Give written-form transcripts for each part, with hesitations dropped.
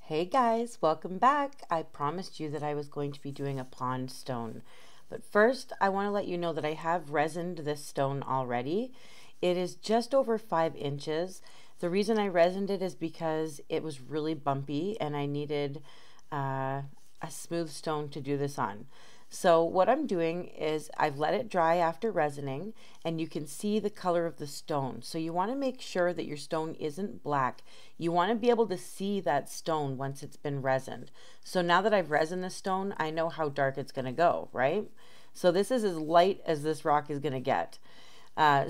Hey guys, welcome back. I promised you that I was going to be doing a pond stone. But first, I want to let you know that I have resined this stone already. It is just over 5 inches. The reason I resined it is because it was really bumpy and I needed a smooth stone to do this on. So what I'm doing is I've let it dry after resining, and you can see the color of the stone. So you want to make sure that your stone isn't black. You want to be able to see that stone once it's been resined. So now that I've resined the stone, I know how dark it's going to go, right? So this is as light as this rock is going to get.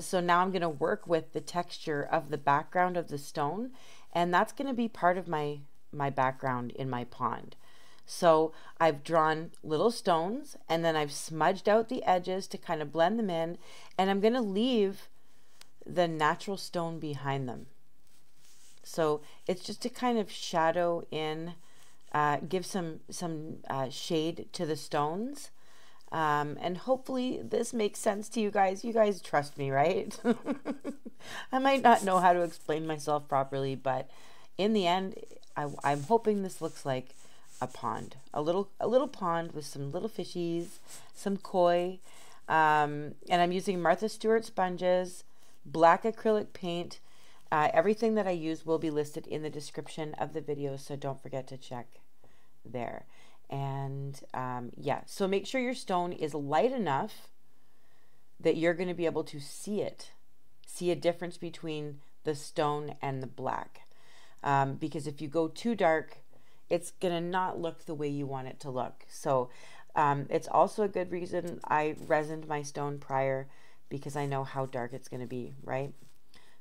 So now I'm going to work with the texture of the background of the stone, and that's going to be part of my background in my pond. So I've drawn little stones and then I've smudged out the edges to kind of blend them in, and I'm going to leave the natural stone behind them. So it's just to kind of shadow in, give some shade to the stones. And hopefully this makes sense to you guys. You guys trust me, right? I might not know how to explain myself properly, but in the end, I'm hoping this looks like a pond, a little pond with some little fishies, some koi, and I'm using Martha Stewart sponges, black acrylic paint. Everything that I use will be listed in the description of the video, so don't forget to check there. And yeah, so make sure your stone is light enough that you're going to be able to see it, see a difference between the stone and the black, because if you go too dark, it's gonna not look the way you want it to look. So it's also a good reason I resined my stone prior, because I know how dark it's gonna be, right?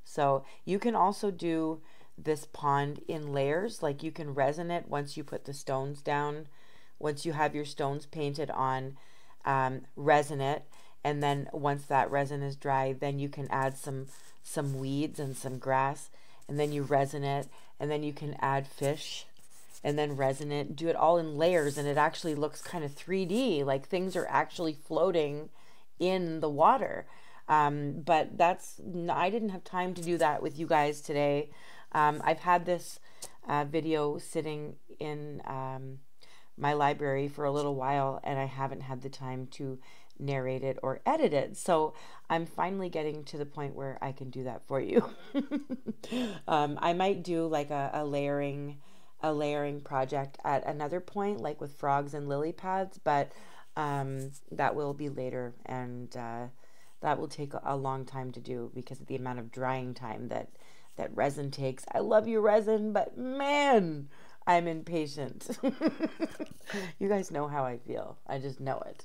So you can also do this pond in layers. Like you can resin it once you put the stones down. Once you have your stones painted on, resin it, and then once that resin is dry, then you can add some weeds and some grass, and then you resin it, and then you can add fish and then resin it, do it all in layers, and it actually looks kind of 3D, like things are actually floating in the water. But I didn't have time to do that with you guys today. I've had this video sitting in my library for a little while, and I haven't had the time to narrate it or edit it. So I'm finally getting to the point where I can do that for you. I might do like a layering project at another point, like with frogs and lily pads, but that will be later, and that will take a long time to do because of the amount of drying time that resin takes. I love you, resin, but man, I'm impatient. You guys know how I feel. I just know it.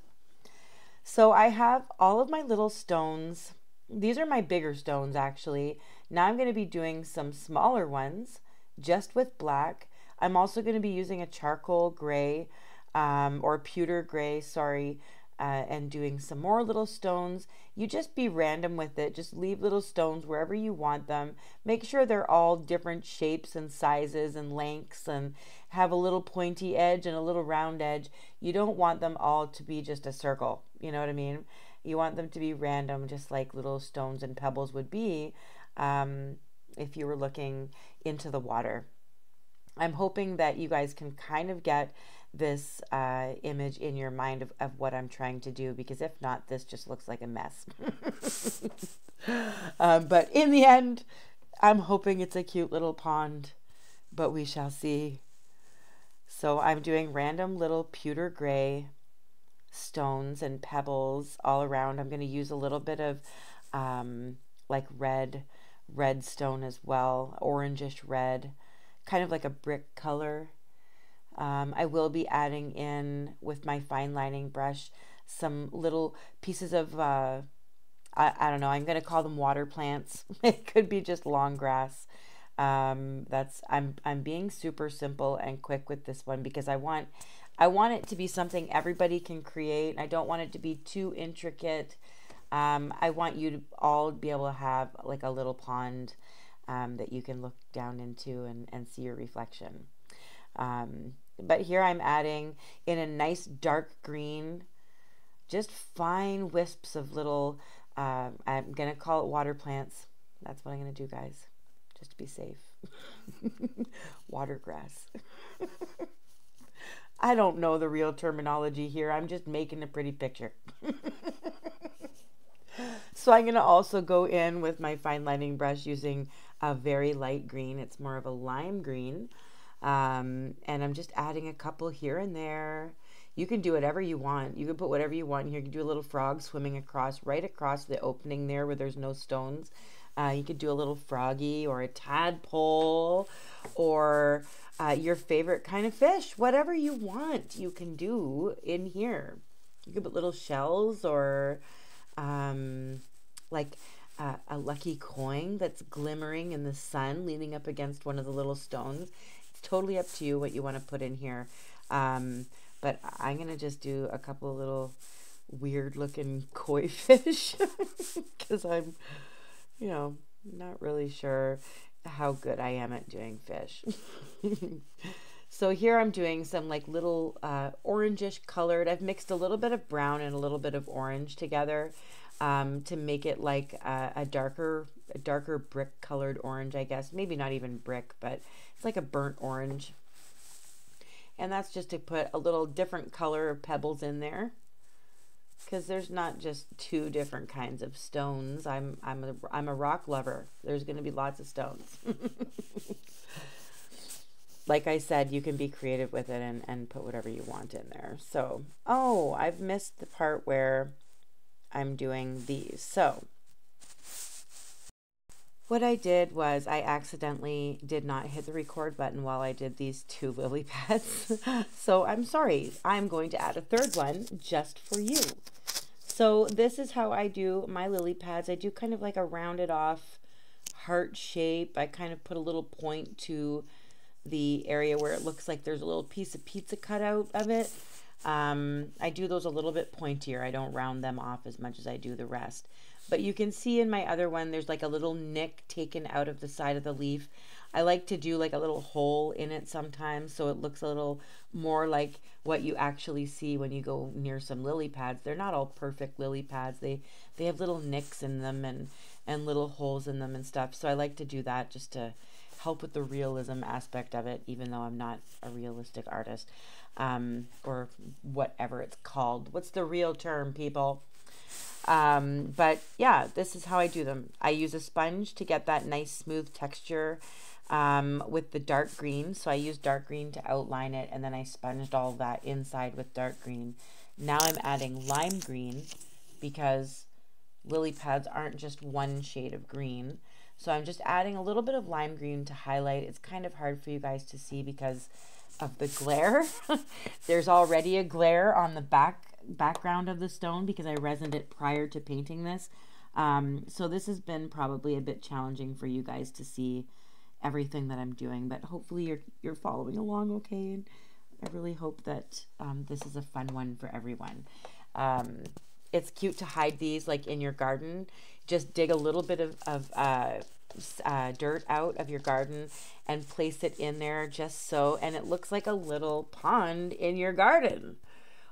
So I have all of my little stones. These are my bigger stones, actually. Now I'm going to be doing some smaller ones just with black. I'm also going to be using a charcoal gray, or pewter gray, sorry, and doing some more little stones. You just be random with it. Just leave little stones wherever you want them. Make sure they're all different shapes and sizes and lengths, and have a little pointy edge and a little round edge. You don't want them all to be just a circle. You know what I mean? You want them to be random, just like little stones and pebbles would be if you were looking into the water. I'm hoping that you guys can kind of get this image in your mind of what I'm trying to do, because if not, this just looks like a mess. But in the end, I'm hoping it's a cute little pond, but we shall see. So I'm doing random little pewter gray stones and pebbles all around. I'm going to use a little bit of like red stone as well, orangish red, kind of like a brick color. I will be adding in with my fine lining brush some little pieces of I don't know, I'm going to call them water plants. It could be just long grass. I'm being super simple and quick with this one because I want it to be something everybody can create. I don't want it to be too intricate. I want you to all be able to have like a little pond that you can look down into and see your reflection. But here I'm adding in a nice dark green, just fine wisps of little, I'm going to call it water plants. That's what I'm going to do, guys, just to be safe. Watergrass. I don't know the real terminology here. I'm just making a pretty picture. So I'm going to also go in with my fine lining brush using a very light green. It's more of a lime green. And I'm just adding a couple here and there. You can do whatever you want. You can put whatever you want here. You can do a little frog swimming across, right across the opening there where there's no stones. You could do a little froggy or a tadpole or your favorite kind of fish. Whatever you want, you can do in here. You could put little shells or like a lucky coin that's glimmering in the sun leaning up against one of the little stones. It's totally up to you what you want to put in here. But I'm going to just do a couple of little weird looking koi fish because I'm, you know, not really sure how good I am at doing fish. So here I'm doing some like little orangish colored. I've mixed a little bit of brown and a little bit of orange together to make it like a darker brick colored orange, I guess. Maybe not even brick, but it's like a burnt orange. And that's just to put a little different color of pebbles in there, because there's not just two different kinds of stones. I'm a rock lover. There's going to be lots of stones. Like I said, you can be creative with it and put whatever you want in there. So, oh, I've missed the part where I'm doing these. So what I did was I accidentally did not hit the record button while I did these two lily pads. So I'm sorry. I'm going to add a third one just for you. So this is how I do my lily pads. I do kind of like a rounded off heart shape. I kind of put a little point to the area where it looks like there's a little piece of pizza cut out of it. I do those a little bit pointier. I don't round them off as much as I do the rest. But you can see in my other one, there's like a little nick taken out of the side of the leaf. I like to do like a little hole in it sometimes, so it looks a little more like what you actually see when you go near some lily pads. They're not all perfect lily pads. They have little nicks in them and little holes in them and stuff. So I like to do that just to help with the realism aspect of it, even though I'm not a realistic artist, or whatever it's called. What's the real term, people? But yeah, this is how I do them. I use a sponge to get that nice smooth texture with the dark green. So I use dark green to outline it, and then I sponged all that inside with dark green. Now I'm adding lime green because lily pads aren't just one shade of green. So I'm just adding a little bit of lime green to highlight. It's kind of hard for you guys to see because of the glare. There's already a glare on the background of the stone because I resined it prior to painting this. So this has been probably a bit challenging for you guys to see everything that I'm doing, but hopefully you're following along okay, and I really hope that this is a fun one for everyone. It's cute to hide these like in your garden. Just dig a little bit of dirt out of your garden and place it in there just so, and it looks like a little pond in your garden.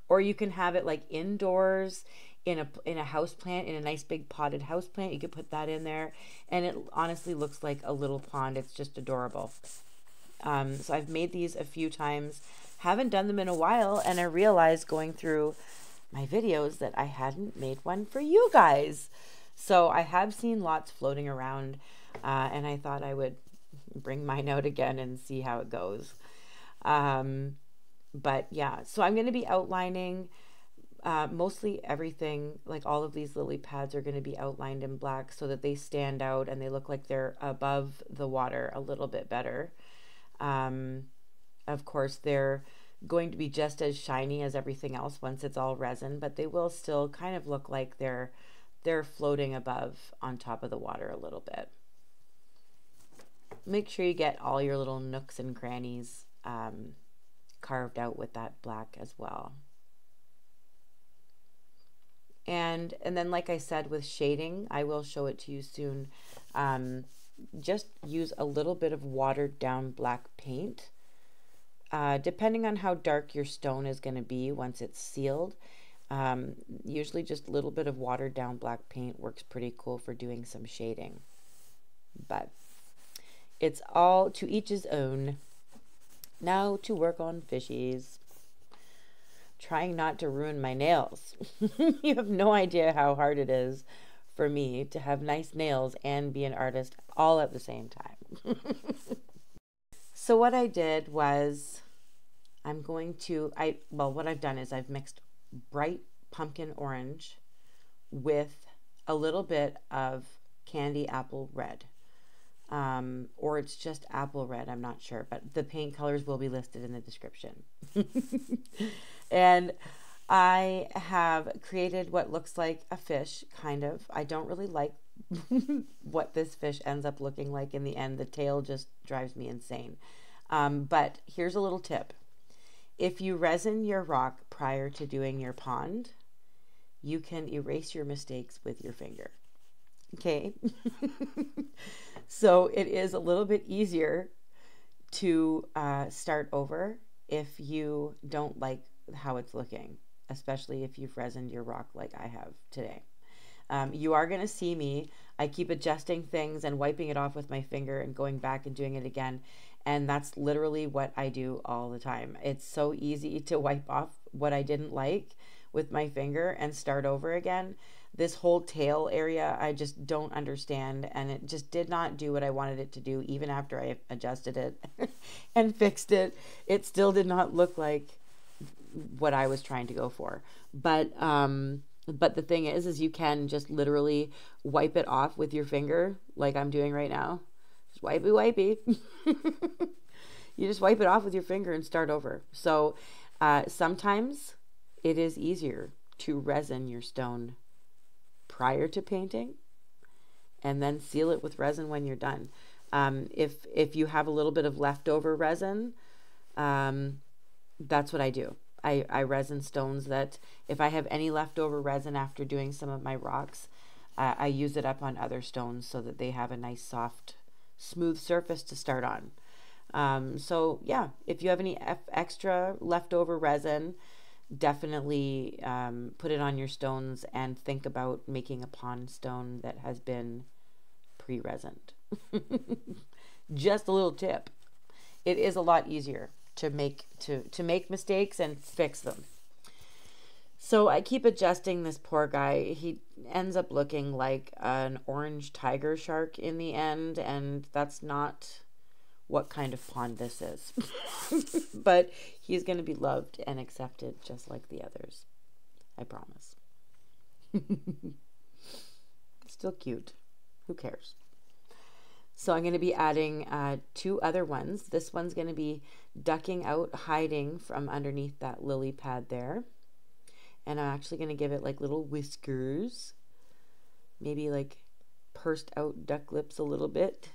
Or you can have it like indoors in a house plant, in a nice big potted house plant. You could put that in there, and it honestly looks like a little pond. It's just adorable. So I've made these a few times, haven't done them in a while, and I realized going through my videos that I hadn't made one for you guys. So I have seen lots floating around, and I thought I would bring mine out again and see how it goes. But yeah, so I'm going to be outlining mostly everything. Like all of these lily pads are going to be outlined in black so that they stand out and they look like they're above the water a little bit better. Of course, they're going to be just as shiny as everything else once it's all resin, but they will still kind of look like they're floating above on top of the water a little bit. Make sure you get all your little nooks and crannies carved out with that black as well. And then, like I said, with shading, I will show it to you soon. Just use a little bit of watered down black paint. Depending on how dark your stone is going to be once it's sealed, usually just a little bit of watered down black paint works pretty cool for doing some shading. But It's all to each his own. Now to work on fishies. Trying not to ruin my nails. You have no idea how hard it is for me to have nice nails and be an artist all at the same time. So what I did was what I've done is I've mixed bright pumpkin orange with a little bit of candy apple red. Or it's just apple red, I'm not sure, but the paint colors will be listed in the description. And I have created what looks like a fish, kind of. I don't really like what this fish ends up looking like in the end. The tail just drives me insane. But here's a little tip. If you resin your rock prior to doing your pond, you can erase your mistakes with your finger. Okay? So it is a little bit easier to start over if you don't like how it's looking, especially if you've resined your rock like I have today. You are going to see me. I keep adjusting things and wiping it off with my finger and going back and doing it again. And that's literally what I do all the time. It's so easy to wipe off what I didn't like with my finger and start over again. This whole tail area, I just don't understand. And it just did not do what I wanted it to do. Even after I adjusted it and fixed it, it still did not look like what I was trying to go for. But the thing is you can just literally wipe it off with your finger like I'm doing right now. Just wipey wipey. You just wipe it off with your finger and start over. So sometimes it is easier to resin your stone prior to painting and then seal it with resin when you're done. If you have a little bit of leftover resin, that's what I do. I resin stones that if I have any leftover resin after doing some of my rocks, I use it up on other stones so that they have a nice soft smooth surface to start on. So yeah, if you have any extra leftover resin, definitely put it on your stones and think about making a pond stone that has been pre-resined. Just a little tip. It is a lot easier to make mistakes and fix them. So I keep adjusting this poor guy. He ends up looking like an orange tiger shark in the end, and that's not what kind of pond this is. But he's going to be loved and accepted just like the others. I promise. Still cute. Who cares? So I'm going to be adding 2 other ones. This one's going to be ducking out, hiding from underneath that lily pad there. And I'm actually going to give it like little whiskers. Maybe like pursed out duck lips a little bit.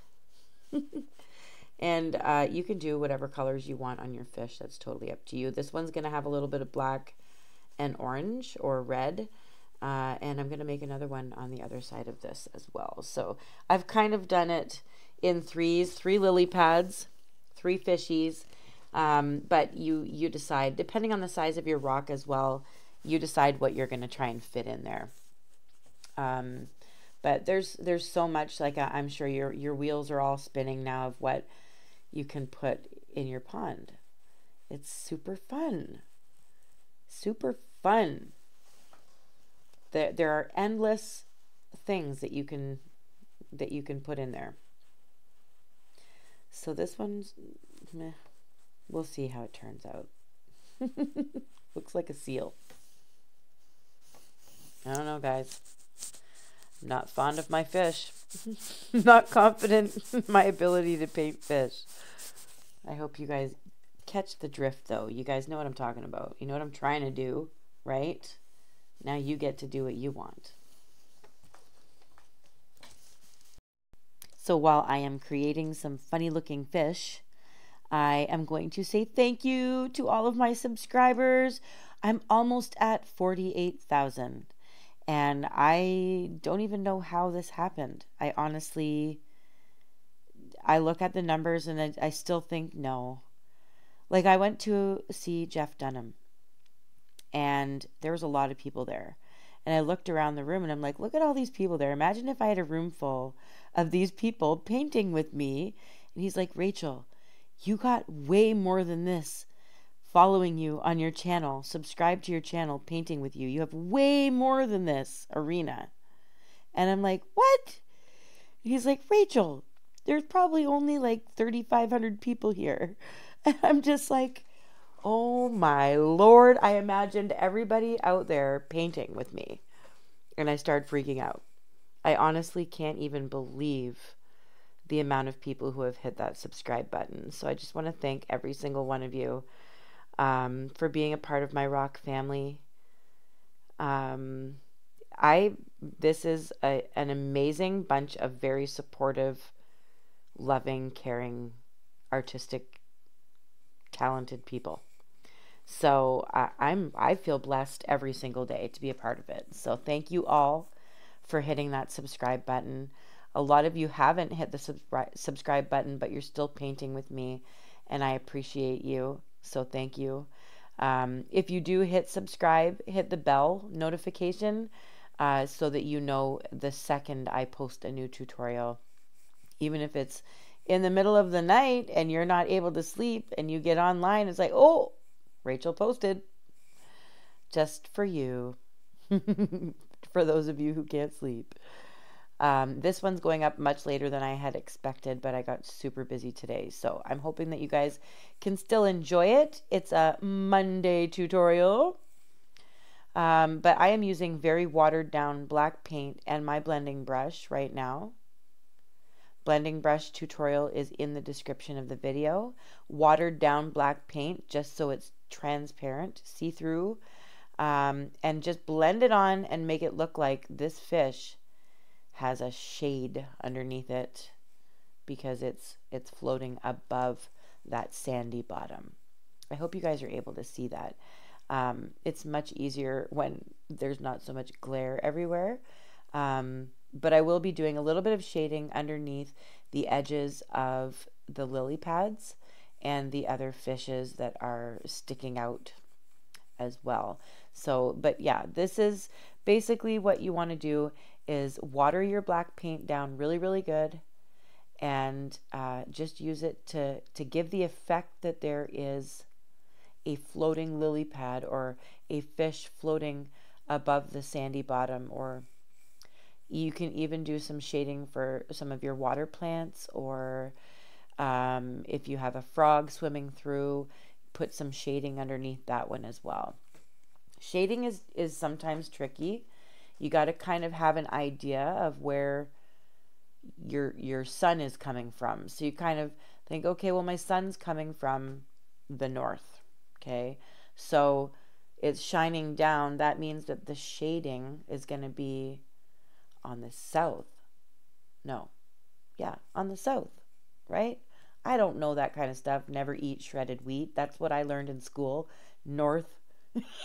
And you can do whatever colors you want on your fish. That's totally up to you. This one's going to have a little bit of black and orange or red. And I'm going to make another one on the other side of this as well. So I've kind of done it in threes, 3 lily pads, 3 fishies. But you decide, depending on the size of your rock as well, you decide what you're going to try and fit in there. But there's so much, like I'm sure your wheels are all spinning now of what you can put in your pond. It's super fun. Super fun. There are endless things that you can put in there. So this one's meh. We'll see how it turns out. Looks like a seal. I don't know, guys. I'm not fond of my fish. Not confident in my ability to paint fish. I hope you guys catch the drift, though. You guys know what I'm talking about. You know what I'm trying to do, right? Now you get to do what you want. So while I am creating some funny looking fish, I am going to say thank you to all of my subscribers. I'm almost at 48,000. And I don't even know how this happened. I look at the numbers and I still think no. Like I went to see Jeff Dunham and there was a lot of people there. And I looked around the room and I'm like, look at all these people there. Imagine if I had a room full of these people painting with me And he's like, Rachel, you got way more than this following you on your channel, subscribe to your channel, painting with you. You have way more than this arena. And I'm like, what? He's like, Rachel, there's probably only like 3,500 people here. And I'm just like, oh my Lord. I imagined everybody out there painting with me. And I started freaking out. I honestly can't even believe the amount of people who have hit that subscribe button. So I just want to thank every single one of you for being a part of my rock family. This is an amazing bunch of very supportive, loving, caring, artistic, talented people. So I feel blessed every single day to be a part of it. So thank you all for hitting that subscribe button. A lot of you haven't hit the subscribe button, but you're still painting with me, and I appreciate you. So thank you. If you do hit subscribe, hit the bell notification so that you know the second I post a new tutorial. Even if it's in the middle of the night and you're not able to sleep and you get online, it's like, oh, Rachel posted. Just for you. For those of you who can't sleep. This one's going up much later than I had expected, but I got super busy today. So I'm hoping that you guys can still enjoy it. It's a Monday tutorial. But I am using very watered down black paint and my blending brush right now. Blending brush tutorial is in the description of the video. Watered down black paint just so it's transparent, see-through. And just blend it on and make it look like this fish has a shade underneath it because it's floating above that sandy bottom. I hope you guys are able to see that. It's much easier when there's not so much glare everywhere. But I will be doing a little bit of shading underneath the edges of the lily pads and the other fishes that are sticking out as well. So, but yeah, this is basically what you want to do is water your black paint down really, really good and just use it to give the effect that there is a floating lily pad or a fish floating above the sandy bottom, or you can even do some shading for some of your water plants, or if you have a frog swimming through, put some shading underneath that one as well. Shading is sometimes tricky. You got to kind of have an idea of where your sun is coming from. So you kind of think, okay, well, my sun's coming from the north. Okay, so it's shining down. That means that the shading is going to be on the south. No, yeah, on the south, right? I don't know that kind of stuff. Never eat shredded wheat. That's what I learned in school. North,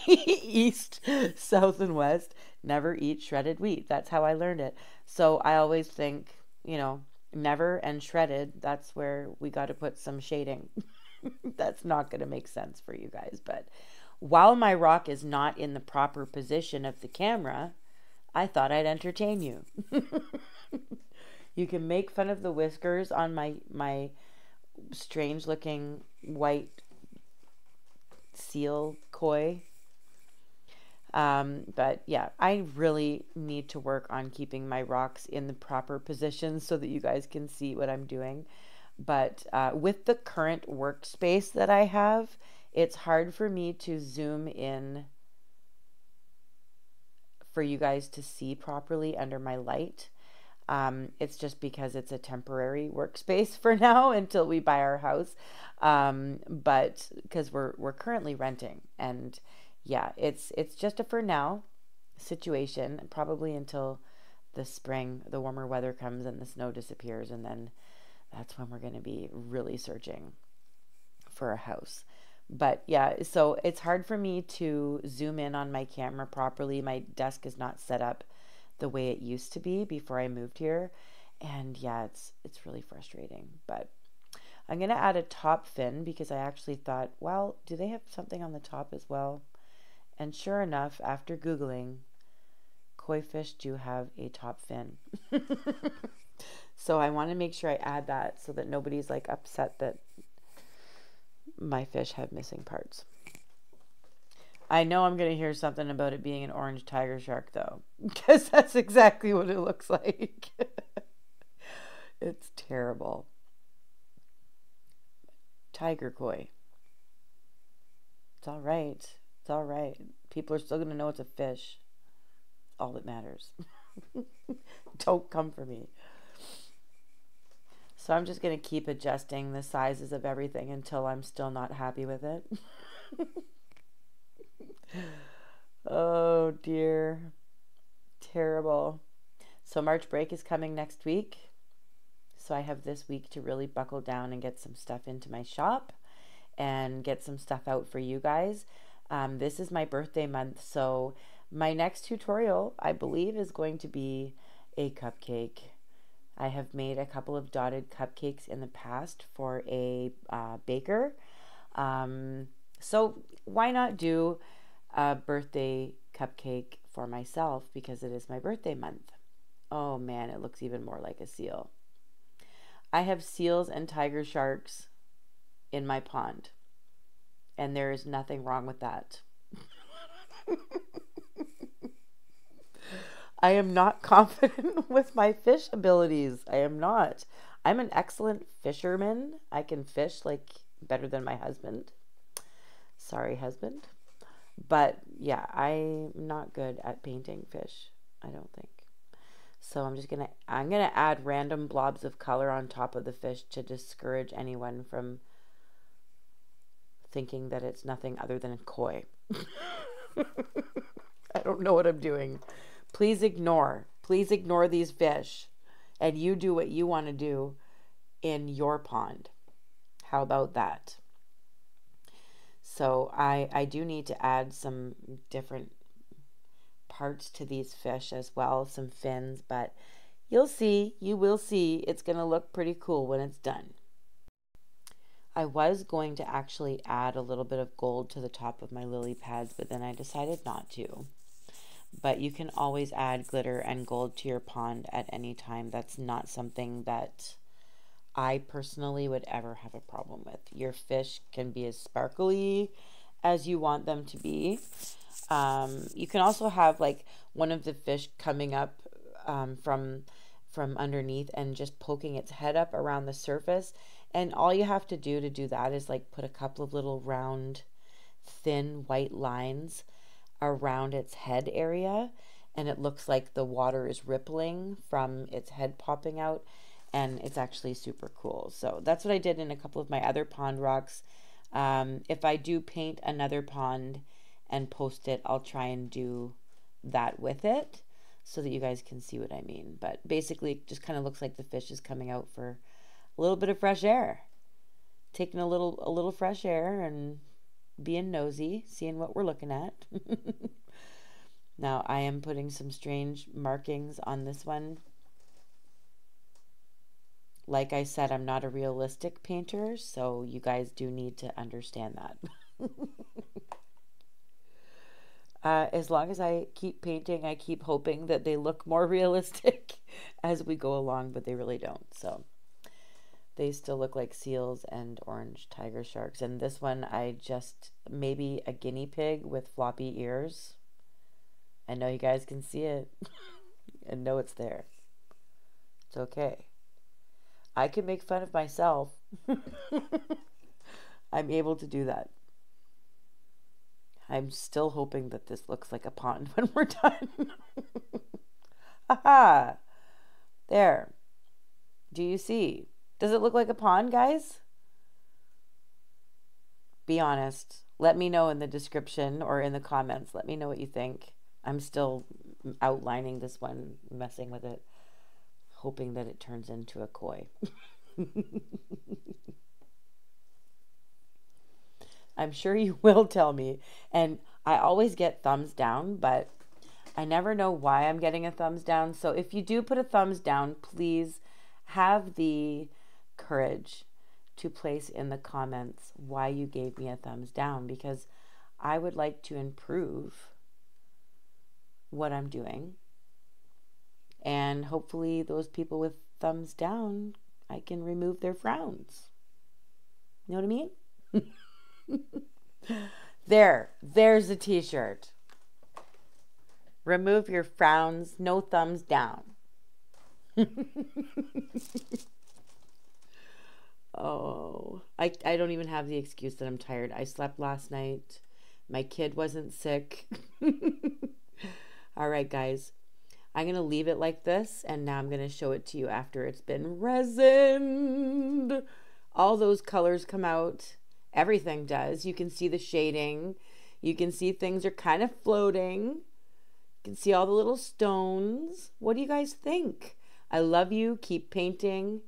east, south, and west. Never eat shredded wheat. That's how I learned it. So I always think, you know, never and shredded, that's where we got to put some shading. That's not going to make sense for you guys. But while my rock is not in the proper position of the camera, I thought I'd entertain you. You can make fun of the whiskers on my strange looking white seal koi. But yeah, I really need to work on keeping my rocks in the proper position so that you guys can see what I'm doing. But with the current workspace that I have, it's hard for me to zoom in for you guys to see properly under my light. It's just because it's a temporary workspace for now until we buy our house. But because we're currently renting, and yeah, it's just a for now situation, probably until the spring, the warmer weather comes and the snow disappears, and then that's when we're going to be really searching for a house. But yeah, so it's hard for me to zoom in on my camera properly. My desk is not set up the way it used to be before I moved here. And yeah, it's really frustrating. But I'm going to add a top fin because I actually thought, well, do they have something on the top as well? And sure enough, after Googling, koi fish do have a top fin. So I want to make sure I add that so that nobody's like upset that my fish have missing parts. I know I'm going to hear something about it being an orange tiger shark though, because that's exactly what it looks like. It's terrible. Tiger koi. It's all right. It's all right. People are still going to know it's a fish. All that matters. Don't come for me. So I'm just going to keep adjusting the sizes of everything until I'm still not happy with it. Oh dear. Terrible. So March break is coming next week. So I have this week to really buckle down and get some stuff into my shop and get some stuff out for you guys. This is my birthday month, so my next tutorial, I believe, is going to be a cupcake. I have made a couple of dotted cupcakes in the past for a baker. So why not do a birthday cupcake for myself because it is my birthday month. Oh man, it looks even more like a seal. I have seals and tiger sharks in my pond, and there is nothing wrong with that. I am not confident with my fish abilities. I am not. I'm an excellent fisherman. I can fish like better than my husband. Sorry, husband. But yeah, I'm not good at painting fish, I don't think. So I'm gonna add random blobs of color on top of the fish to discourage anyone from thinking that it's nothing other than a koi. I don't know what I'm doing. Please ignore these fish, and you do what you want to do in your pond. How about that? So I do need to add some different parts to these fish as well, some fins, but you will see it's going to look pretty cool when it's done. I was going to actually add a little bit of gold to the top of my lily pads, but then I decided not to. But you can always add glitter and gold to your pond at any time. That's not something that I personally would ever have a problem with. Your fish can be as sparkly as you want them to be. You can also have like one of the fish coming up from underneath and just poking its head up around the surface. And all you have to do that is like put a couple of little round, thin white lines around its head area, and it looks like the water is rippling from its head popping out, and it's actually super cool. So that's what I did in a couple of my other pond rocks. If I do paint another pond and post it, I'll try and do that with it so that you guys can see what I mean. But basically it just kind of looks like the fish is coming out for a little bit of fresh air, taking a little fresh air and being nosy, seeing what we're looking at. Now I am putting some strange markings on this one. Like I said, I'm not a realistic painter, so you guys do need to understand that. As long as I keep painting, I keep hoping that they look more realistic as we go along, but they really don't. So they still look like seals and orange tiger sharks. And this one, I just, maybe a guinea pig with floppy ears. I know you guys can see it and know it's there. It's okay. I can make fun of myself. I'm able to do that. I'm still hoping that this looks like a pond when we're done. Haha. There. Do you see? Does it look like a pond, guys? Be honest. Let me know in the description or in the comments. Let me know what you think. I'm still outlining this one, messing with it, hoping that it turns into a koi. I'm sure you will tell me. And I always get thumbs down, but I never know why I'm getting a thumbs down. So if you do put a thumbs down, please have the courage to place in the comments why you gave me a thumbs down, because I would like to improve what I'm doing. And hopefully those people with thumbs down, I can remove their frowns. You know what I mean? There's a t-shirt. Remove your frowns, no thumbs down. Oh, I don't even have the excuse that I'm tired. I slept last night. My kid wasn't sick. All right, guys. I'm going to leave it like this, and now I'm going to show it to you after it's been resined. All those colors come out. Everything does. You can see the shading. You can see things are kind of floating. You can see all the little stones. What do you guys think? I love you. Keep painting.